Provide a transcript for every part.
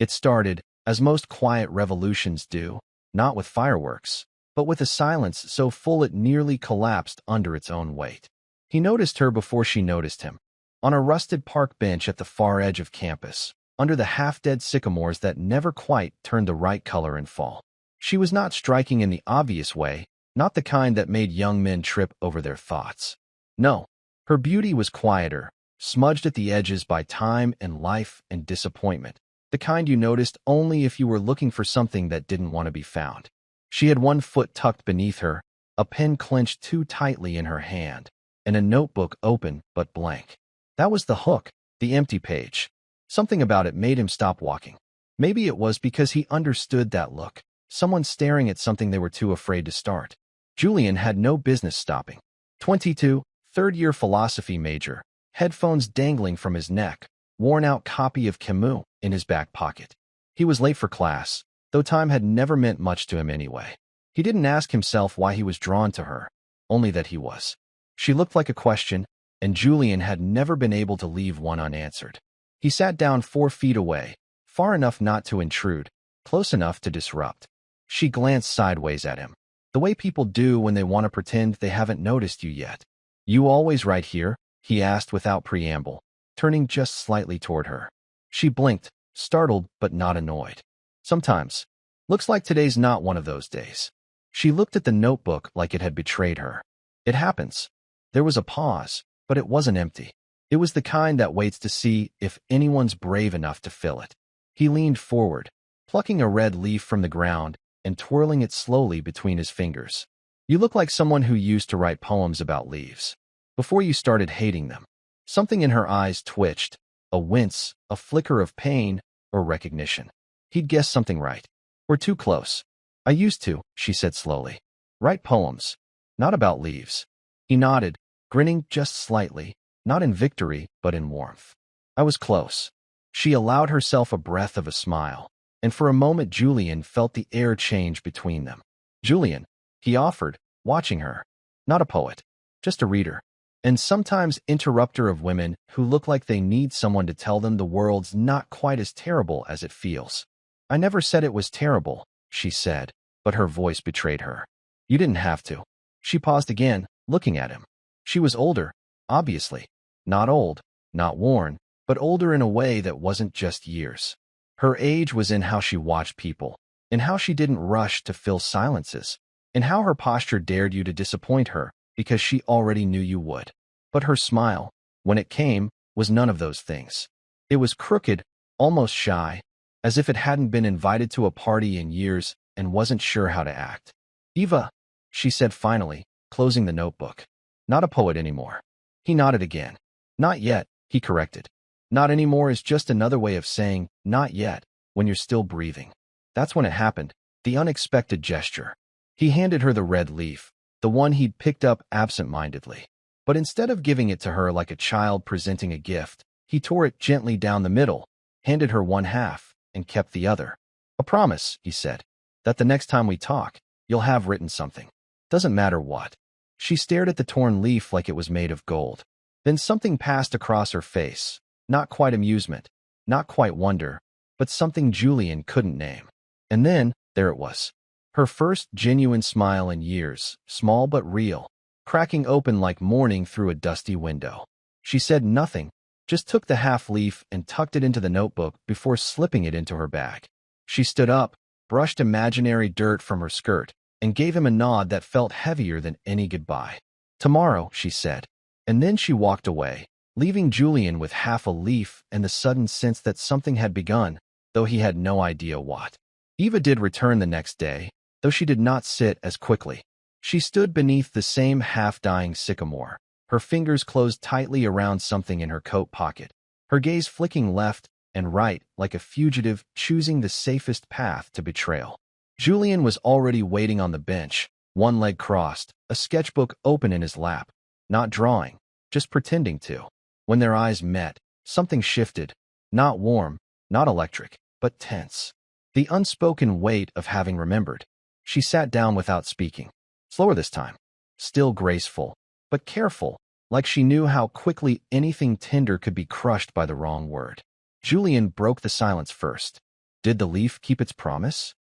It started, as most quiet revolutions do, not with fireworks, but with a silence so full it nearly collapsed under its own weight. He noticed her before she noticed him, on a rusted park bench at the far edge of campus, under the half-dead sycamores that never quite turned the right color in fall. She was not striking in the obvious way, not the kind that made young men trip over their thoughts. No, her beauty was quieter, smudged at the edges by time and life and disappointment, the kind you noticed only if you were looking for something that didn't want to be found. She had one foot tucked beneath her, a pen clenched too tightly in her hand, and a notebook open but blank. That was the hook, the empty page. Something about it made him stop walking. Maybe it was because he understood that look, someone staring at something they were too afraid to start. Julian had no business stopping. 22, third-year philosophy major, headphones dangling from his neck, worn-out copy of Camus in his back pocket. He was late for class, though time had never meant much to him anyway. He didn't ask himself why he was drawn to her, only that he was. She looked like a question, and Julian had never been able to leave one unanswered. He sat down 4 feet away, far enough not to intrude, close enough to disrupt. She glanced sideways at him, the way people do when they want to pretend they haven't noticed you yet. "You always right here?" he asked without preamble, turning just slightly toward her. She blinked, startled but not annoyed. "Sometimes. Looks like today's not one of those days." She looked at the notebook like it had betrayed her. "It happens." There was a pause, but it wasn't empty. It was the kind that waits to see if anyone's brave enough to fill it. He leaned forward, plucking a red leaf from the ground and twirling it slowly between his fingers. "You look like someone who used to write poems about leaves. Before you started hating them." Something in her eyes twitched, a wince, a flicker of pain or recognition. He'd guessed something right. "We're too close." "I used to," she said slowly. "Write poems. Not about leaves." He nodded, grinning just slightly, not in victory, but in warmth. "I was close." She allowed herself a breath of a smile, and for a moment Julian felt the air change between them. "Julian," he offered, watching her. "Not a poet, just a reader. And sometimes interrupter of women who look like they need someone to tell them the world's not quite as terrible as it feels." "I never said it was terrible," she said, but her voice betrayed her. "You didn't have to." She paused again, looking at him. She was older, obviously. Not old, not worn, but older in a way that wasn't just years. Her age was in how she watched people, in how she didn't rush to fill silences, in how her posture dared you to disappoint her because she already knew you would. But her smile, when it came, was none of those things. It was crooked, almost shy, as if it hadn't been invited to a party in years and wasn't sure how to act. "Eva," she said finally, closing the notebook. "Not a poet anymore." He nodded again. "Not yet," he corrected. "Not anymore" is just another way of saying not yet, when you're still breathing. That's when it happened, the unexpected gesture. He handed her the red leaf, the one he'd picked up absent-mindedly. But instead of giving it to her like a child presenting a gift, he tore it gently down the middle, handed her one half, and kept the other. "A promise," he said, "that the next time we talk, you'll have written something. Doesn't matter what." She stared at the torn leaf like it was made of gold. Then something passed across her face, not quite amusement, not quite wonder, but something Julian couldn't name. And then, there it was. Her first genuine smile in years, small but real, cracking open like morning through a dusty window. She said nothing, just took the half leaf and tucked it into the notebook before slipping it into her bag. She stood up, brushed imaginary dirt from her skirt, and gave him a nod that felt heavier than any goodbye. "Tomorrow," she said. And then she walked away, leaving Julian with half a leaf and the sudden sense that something had begun, though he had no idea what. Eva did return the next day, though she did not sit as quickly. She stood beneath the same half-dying sycamore, her fingers closed tightly around something in her coat pocket, her gaze flicking left and right like a fugitive choosing the safest path to betrayal. Julian was already waiting on the bench, one leg crossed, a sketchbook open in his lap, not drawing, just pretending to. When their eyes met, something shifted, not warm, not electric, but tense. The unspoken weight of having remembered. She sat down without speaking. Slower this time. Still graceful, but careful, like she knew how quickly anything tender could be crushed by the wrong word. Julian broke the silence first. Did the leaf keep its promise?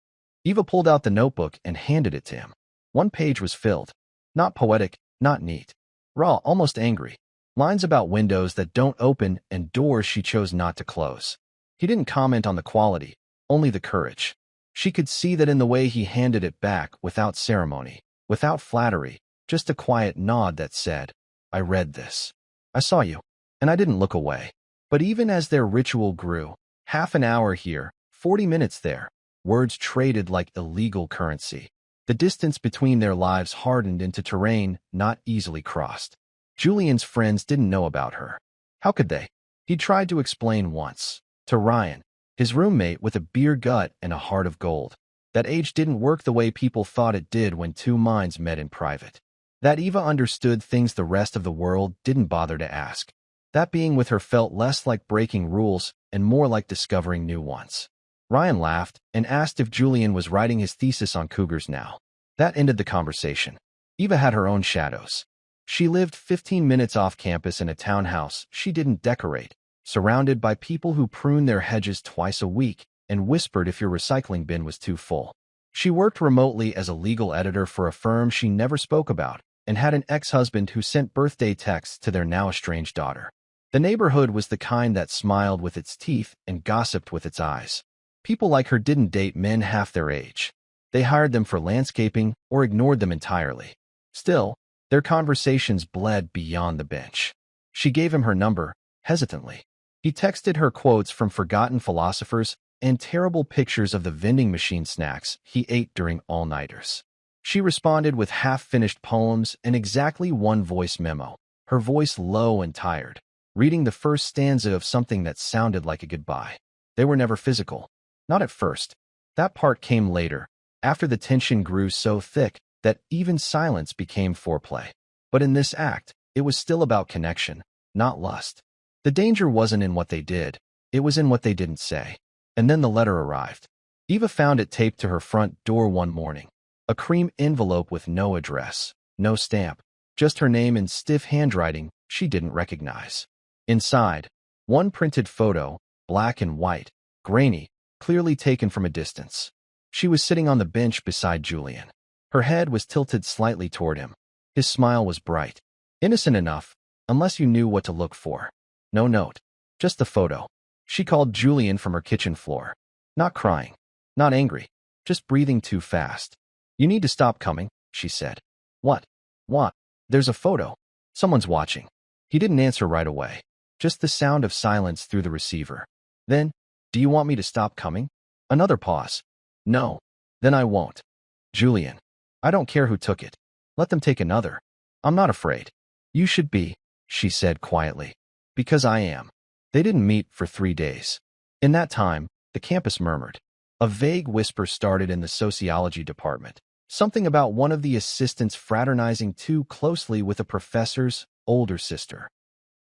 Eva pulled out the notebook and handed it to him. One page was filled. Not poetic, not neat. Raw, almost angry. Lines about windows that don't open and doors she chose not to close. He didn't comment on the quality, only the courage. She could see that in the way he handed it back, without ceremony, without flattery, just a quiet nod that said, I read this. I saw you, and I didn't look away. But even as their ritual grew, half an hour here, 40 minutes there, words traded like illegal currency. The distance between their lives hardened into terrain not easily crossed. Julian's friends didn't know about her. How could they? He tried to explain once. To Ryan, his roommate with a beer gut and a heart of gold. That age didn't work the way people thought it did when two minds met in private. That Eva understood things the rest of the world didn't bother to ask. That being with her felt less like breaking rules and more like discovering new ones. Ryan laughed and asked if Julian was writing his thesis on cougars now. That ended the conversation. Eva had her own shadows. She lived 15 minutes off campus in a townhouse she didn't decorate, surrounded by people who pruned their hedges twice a week and whispered if your recycling bin was too full. She worked remotely as a legal editor for a firm she never spoke about and had an ex-husband who sent birthday texts to their now-estranged daughter. The neighborhood was the kind that smiled with its teeth and gossiped with its eyes. People like her didn't date men half their age. They hired them for landscaping or ignored them entirely. Still, their conversations bled beyond the bench. She gave him her number, hesitantly. He texted her quotes from forgotten philosophers and terrible pictures of the vending machine snacks he ate during all-nighters. She responded with half-finished poems and exactly one voice memo, her voice low and tired, reading the first stanza of something that sounded like a goodbye. They were never physical. Not at first. That part came later, after the tension grew so thick that even silence became foreplay. But in this act, it was still about connection, not lust. The danger wasn't in what they did, it was in what they didn't say. And then the letter arrived. Eva found it taped to her front door one morning. A cream envelope with no address, no stamp, just her name in stiff handwriting she didn't recognize. Inside, one printed photo, black and white, grainy, clearly taken from a distance. She was sitting on the bench beside Julian. Her head was tilted slightly toward him. His smile was bright. Innocent enough, unless you knew what to look for. No note. Just the photo. She called Julian from her kitchen floor. Not crying. Not angry. Just breathing too fast. You need to stop coming, she said. What? What? There's a photo. Someone's watching. He didn't answer right away. Just the sound of silence through the receiver. Then, do you want me to stop coming? Another pause. No. Then I won't. Julian. I don't care who took it. Let them take another. I'm not afraid. You should be, she said quietly. Because I am. They didn't meet for 3 days. In that time, the campus murmured. A vague whisper started in the sociology department. Something about one of the assistants fraternizing too closely with a professor's older sister.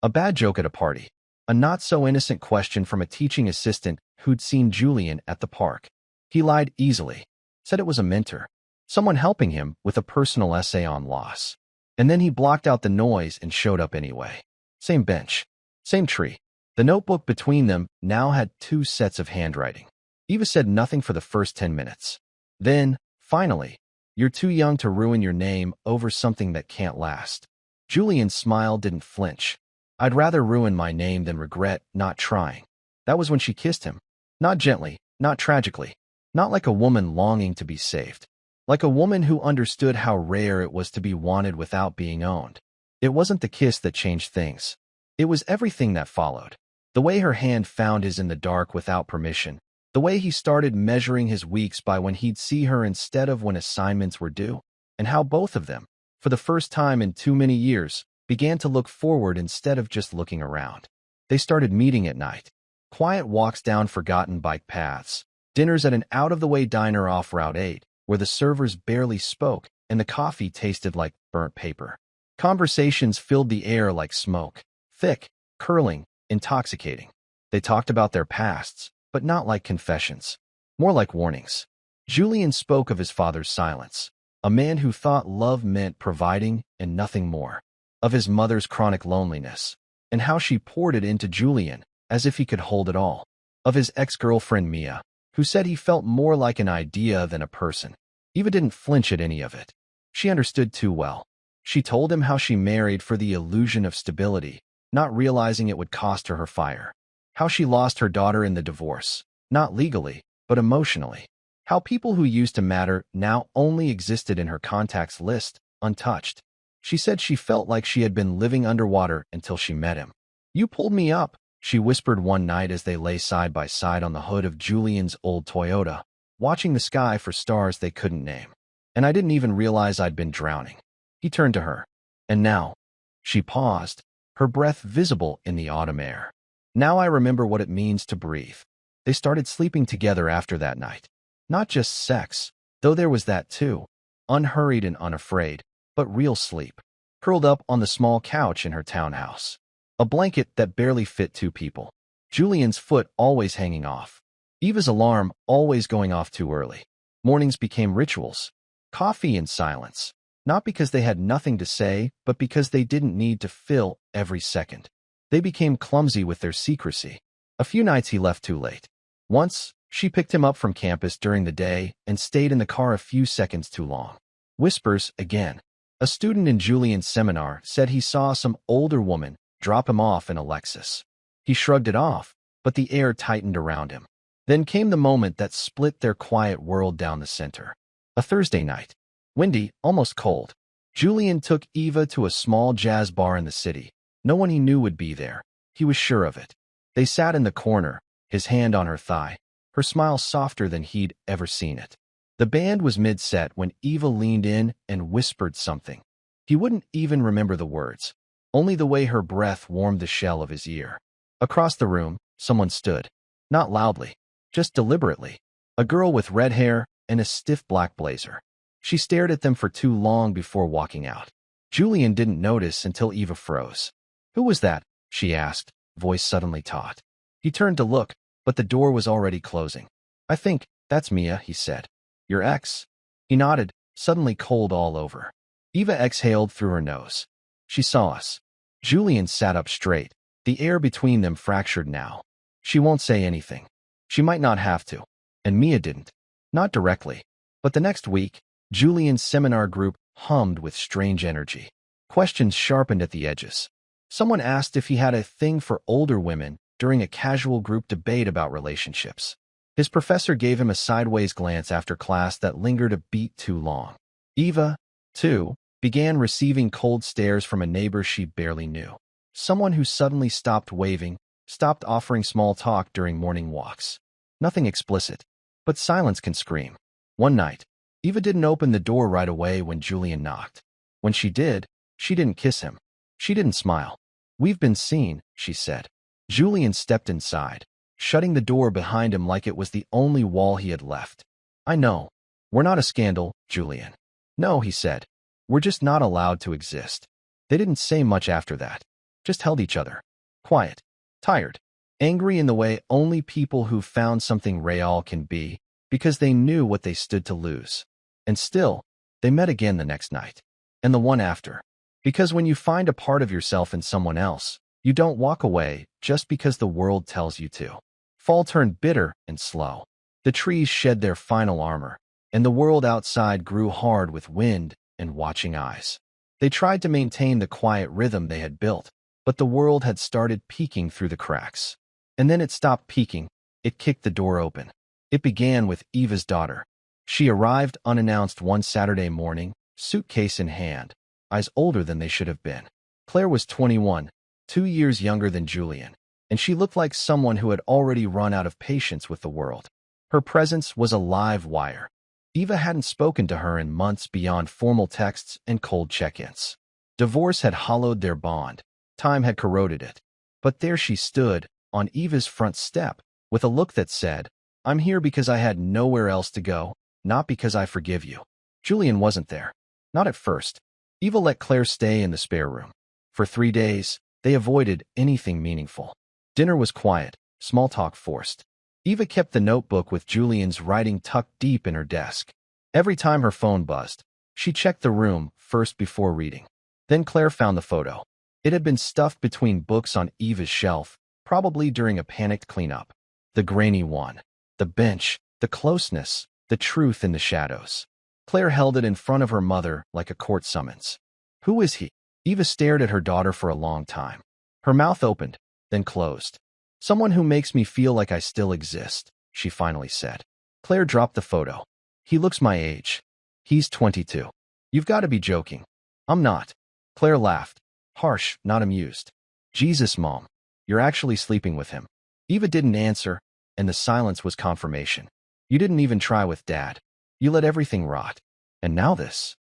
A bad joke at a party. A not-so-innocent question from a teaching assistant who'd seen Julian at the park. He lied easily. Said it was a mentor. Someone helping him with a personal essay on loss. And then he blocked out the noise and showed up anyway. Same bench. Same tree. The notebook between them now had 2 sets of handwriting. Eva said nothing for the first 10 minutes. Then, finally, you're too young to ruin your name over something that can't last. Julian's smile didn't flinch. I'd rather ruin my name than regret not trying. That was when she kissed him. Not gently, not tragically. Not like a woman longing to be saved. Like a woman who understood how rare it was to be wanted without being owned. It wasn't the kiss that changed things. It was everything that followed. The way her hand found his in the dark without permission. The way he started measuring his weeks by when he'd see her instead of when assignments were due. And how both of them, for the first time in too many years, began to look forward instead of just looking around. They started meeting at night. Quiet walks down forgotten bike paths. Dinners at an out-of-the-way diner off Route 8, where the servers barely spoke and the coffee tasted like burnt paper. Conversations filled the air like smoke. Thick, curling, intoxicating. They talked about their pasts, but not like confessions. More like warnings. Julian spoke of his father's silence. A man who thought love meant providing and nothing more. Of his mother's chronic loneliness. And how she poured it into Julian, as if he could hold it all. Of his ex-girlfriend Mia. who said he felt more like an idea than a person. Eva didn't flinch at any of it. She understood too well. She told him how she married for the illusion of stability, not realizing it would cost her her fire. How she lost her daughter in the divorce, not legally, but emotionally. How people who used to matter now only existed in her contacts list, untouched. She said she felt like she had been living underwater until she met him. "You pulled me up," she whispered one night as they lay side by side on the hood of Julian's old Toyota, watching the sky for stars they couldn't name. "And I didn't even realize I'd been drowning." He turned to her. "And now?" She paused, her breath visible in the autumn air. "Now I remember what it means to breathe." They started sleeping together after that night. Not just sex, though there was that too. Unhurried and unafraid, but real sleep. Curled up on the small couch in her townhouse. A blanket that barely fit two people. Julian's foot always hanging off. Eva's alarm always going off too early. Mornings became rituals. Coffee and silence. Not because they had nothing to say, but because they didn't need to fill every second. They became clumsy with their secrecy. A few nights he left too late. Once, she picked him up from campus during the day and stayed in the car a few seconds too long. Whispers again. A student in Julian's seminar said he saw some older woman drop him off in a Lexus. He shrugged it off, but the air tightened around him. Then came the moment that split their quiet world down the center. A Thursday night. Windy, almost cold. Julian took Eva to a small jazz bar in the city. No one he knew would be there. He was sure of it. They sat in the corner, his hand on her thigh, her smile softer than he'd ever seen it. The band was mid-set when Eva leaned in and whispered something. He wouldn't even remember the words, only the way her breath warmed the shell of his ear. Across the room, someone stood. Not loudly, just deliberately. A girl with red hair and a stiff black blazer. She stared at them for too long before walking out. Julian didn't notice until Eva froze. "Who was that?" she asked, voice suddenly taut. He turned to look, but the door was already closing. "I think that's Mia," he said. "Your ex?" He nodded, suddenly cold all over. Eva exhaled through her nose. "She saw us." Julian sat up straight, the air between them fractured now. "She won't say anything. She might not have to." And Mia didn't. Not directly. But the next week, Julian's seminar group hummed with strange energy. Questions sharpened at the edges. Someone asked if he had a thing for older women during a casual group debate about relationships. His professor gave him a sideways glance after class that lingered a beat too long. Eva, too, began receiving cold stares from a neighbor she barely knew. Someone who suddenly stopped waving, stopped offering small talk during morning walks. Nothing explicit, but silence can scream. One night, Eva didn't open the door right away when Julian knocked. When she did, she didn't kiss him. She didn't smile. "We've been seen," she said. Julian stepped inside, shutting the door behind him like it was the only wall he had left. "I know. We're not a scandal, Julian." "No," he said. "We're just not allowed to exist." They didn't say much after that. Just held each other. Quiet. Tired. Angry in the way only people who found something real can be, because they knew what they stood to lose. And still, they met again the next night. And the one after. Because when you find a part of yourself in someone else, you don't walk away just because the world tells you to. Fall turned bitter and slow. The trees shed their final armor, and the world outside grew hard with wind and watching eyes. They tried to maintain the quiet rhythm they had built, but the world had started peeking through the cracks. And then it stopped peeking. It kicked the door open. It began with Eva's daughter. She arrived unannounced one Saturday morning, suitcase in hand, eyes older than they should have been. Claire was 21, 2 years younger than Julian, and she looked like someone who had already run out of patience with the world. Her presence was a live wire. Eva hadn't spoken to her in months beyond formal texts and cold check-ins. Divorce had hollowed their bond. Time had corroded it. But there she stood, on Eva's front step, with a look that said, "I'm here because I had nowhere else to go, not because I forgive you." Julian wasn't there. Not at first. Eva let Claire stay in the spare room. For 3 days, they avoided anything meaningful. Dinner was quiet, small talk forced. Eva kept the notebook with Julian's writing tucked deep in her desk. Every time her phone buzzed, she checked the room first before reading. Then Claire found the photo. It had been stuffed between books on Eva's shelf, probably during a panicked cleanup. The grainy one. The bench, the closeness, the truth in the shadows. Claire held it in front of her mother like a court summons. Who is he? Eva stared at her daughter for a long time. Her mouth opened, then closed. Someone who makes me feel like I still exist, she finally said. Claire dropped the photo. He looks my age. He's 22. You've got to be joking. I'm not. Claire laughed. Harsh, not amused. Jesus, Mom. You're actually sleeping with him. Eva didn't answer, and the silence was confirmation. You didn't even try with Dad. You let everything rot. And now this.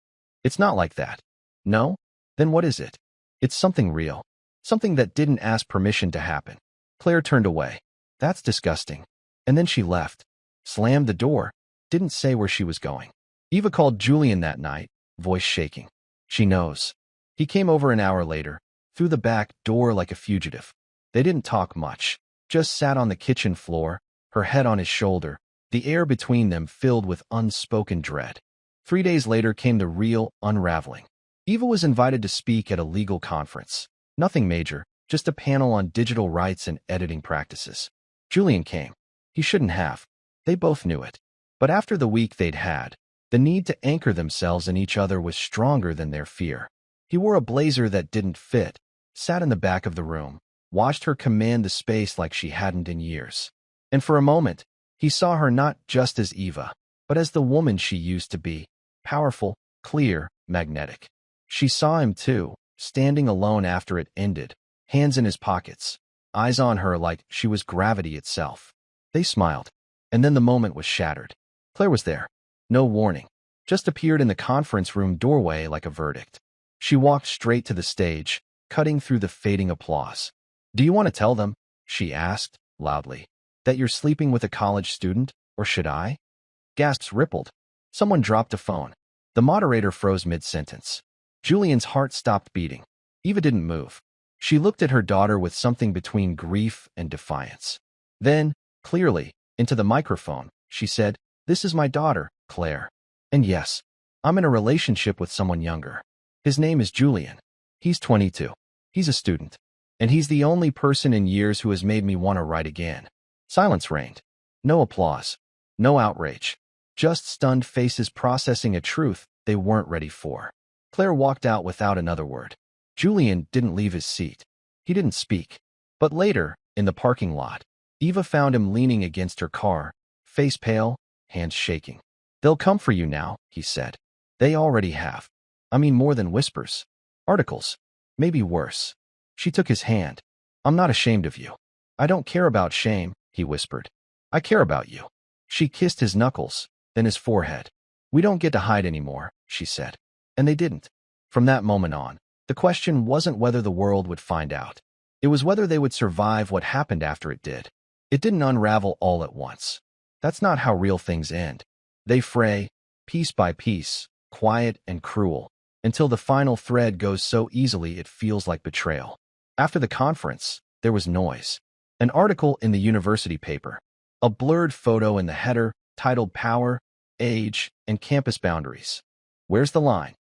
It's not like that. No? Then what is it? It's something real. Something that didn't ask permission to happen. Claire turned away. That's disgusting. And then she left. Slammed the door. Didn't say where she was going. Eva called Julian that night, voice shaking. She knows. He came over an hour later, through the back door like a fugitive. They didn't talk much, just sat on the kitchen floor, her head on his shoulder, the air between them filled with unspoken dread. 3 days later came the real unraveling. Eva was invited to speak at a legal conference. Nothing major, just a panel on digital rights and editing practices. Julian came. He shouldn't have. They both knew it. But after the week they'd had, the need to anchor themselves in each other was stronger than their fear. He wore a blazer that didn't fit, sat in the back of the room, watched her command the space like she hadn't in years. And for a moment, he saw her not just as Eva, but as the woman she used to be, powerful, clear, magnetic. She saw him too, standing alone after it ended, hands in his pockets, eyes on her like she was gravity itself. They smiled, and then the moment was shattered. Claire was there. No warning. Just appeared in the conference room doorway like a verdict. She walked straight to the stage, cutting through the fading applause. Do you want to tell them, she asked, loudly, that you're sleeping with a college student, or should I? Gasps rippled. Someone dropped a phone. The moderator froze mid-sentence. Julian's heart stopped beating. Eva didn't move. She looked at her daughter with something between grief and defiance. Then, clearly, into the microphone, she said, This is my daughter, Claire. And yes, I'm in a relationship with someone younger. His name is Julian. He's 22. He's a student. And he's the only person in years who has made me want to write again. Silence reigned. No applause. No outrage. Just stunned faces processing a truth they weren't ready for. Claire walked out without another word. Julian didn't leave his seat. He didn't speak. But later, in the parking lot, Eva found him leaning against her car, face pale, hands shaking. They'll come for you now, he said. They already have. I mean more than whispers. Articles. Maybe worse. She took his hand. I'm not ashamed of you. I don't care about shame, he whispered. I care about you. She kissed his knuckles, then his forehead. We don't get to hide anymore, she said. And they didn't. From that moment on, the question wasn't whether the world would find out. It was whether they would survive what happened after it did. It didn't unravel all at once. That's not how real things end. They fray, piece by piece, quiet and cruel, until the final thread goes so easily it feels like betrayal. After the conference, there was noise. An article in the university paper. A blurred photo in the header, titled Power, Age, and Campus Boundaries. Where's the line?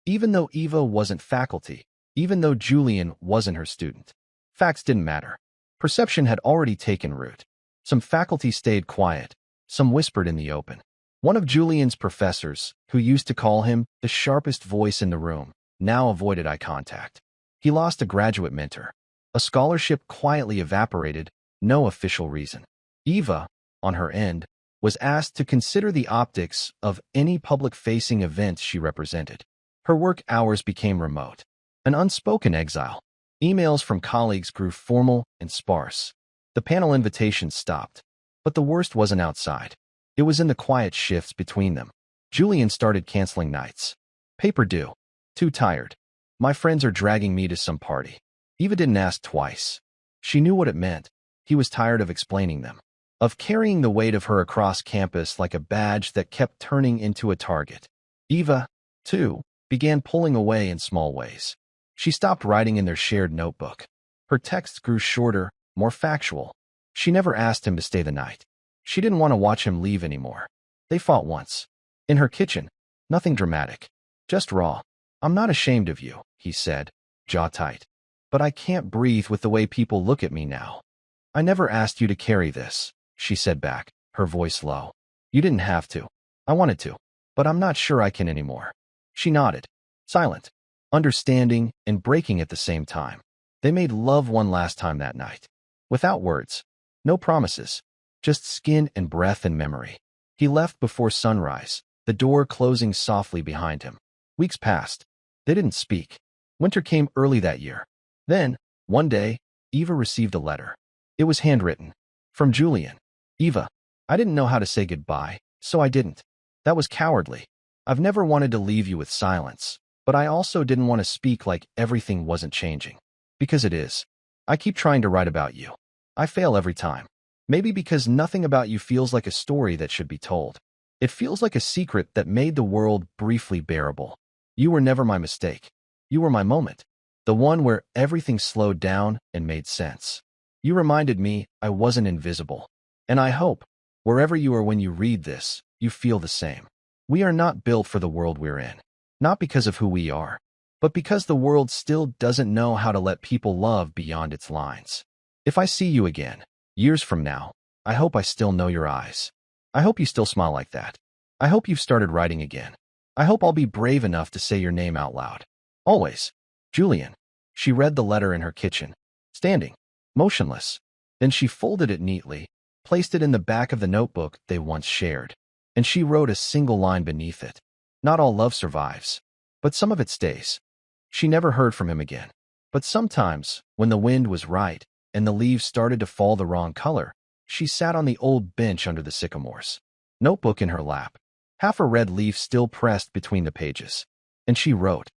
Even though Eva wasn't faculty, even though Julian wasn't her student, facts didn't matter. Perception had already taken root. Some faculty stayed quiet. Some whispered in the open. One of Julian's professors, who used to call him the sharpest voice in the room, now avoided eye contact. He lost a graduate mentor. A scholarship quietly evaporated, no official reason. Eva, on her end, was asked to consider the optics of any public-facing event she represented. Her work hours became remote. An unspoken exile. Emails from colleagues grew formal and sparse. The panel invitations stopped. But the worst wasn't outside. It was in the quiet shifts between them. Julian started canceling nights. Paper due. Too tired. My friends are dragging me to some party. Eva didn't ask twice. She knew what it meant. He was tired of explaining them. Of carrying the weight of her across campus like a badge that kept turning into a target. Eva, too, began pulling away in small ways. She stopped writing in their shared notebook. Her texts grew shorter, more factual. She never asked him to stay the night. She didn't want to watch him leave anymore. They fought once. In her kitchen. Nothing dramatic. Just raw. I'm not ashamed of you, he said, jaw tight. But I can't breathe with the way people look at me now. I never asked you to carry this, she said back. her voice low. You didn't have to. I wanted to. But I'm not sure I can anymore. She nodded, silent, understanding, and breaking at the same time. They made love one last time that night. Without words. No promises. Just skin and breath and memory. He left before sunrise, the door closing softly behind him. Weeks passed. They didn't speak. Winter came early that year. Then, one day, Eva received a letter. It was handwritten. From Julian. Eva, I didn't know how to say goodbye, so I didn't. That was cowardly. I've never wanted to leave you with silence, but I also didn't want to speak like everything wasn't changing. Because it is. I keep trying to write about you. I fail every time. Maybe because nothing about you feels like a story that should be told. It feels like a secret that made the world briefly bearable. You were never my mistake. You were my moment. The one where everything slowed down and made sense. You reminded me I wasn't invisible. And I hope, wherever you are when you read this, you feel the same. We are not built for the world we're in. Not because of who we are, but because the world still doesn't know how to let people love beyond its lines. If I see you again, years from now, I hope I still know your eyes. I hope you still smile like that. I hope you've started writing again. I hope I'll be brave enough to say your name out loud. Always. Julian. She read the letter in her kitchen, standing, motionless. Then she folded it neatly, placed it in the back of the notebook they once shared, and she wrote a single line beneath it. Not all love survives, but some of it stays. She never heard from him again. But sometimes, when the wind was right and the leaves started to fall the wrong color, she sat on the old bench under the sycamores, notebook in her lap, half a red leaf still pressed between the pages. And she wrote,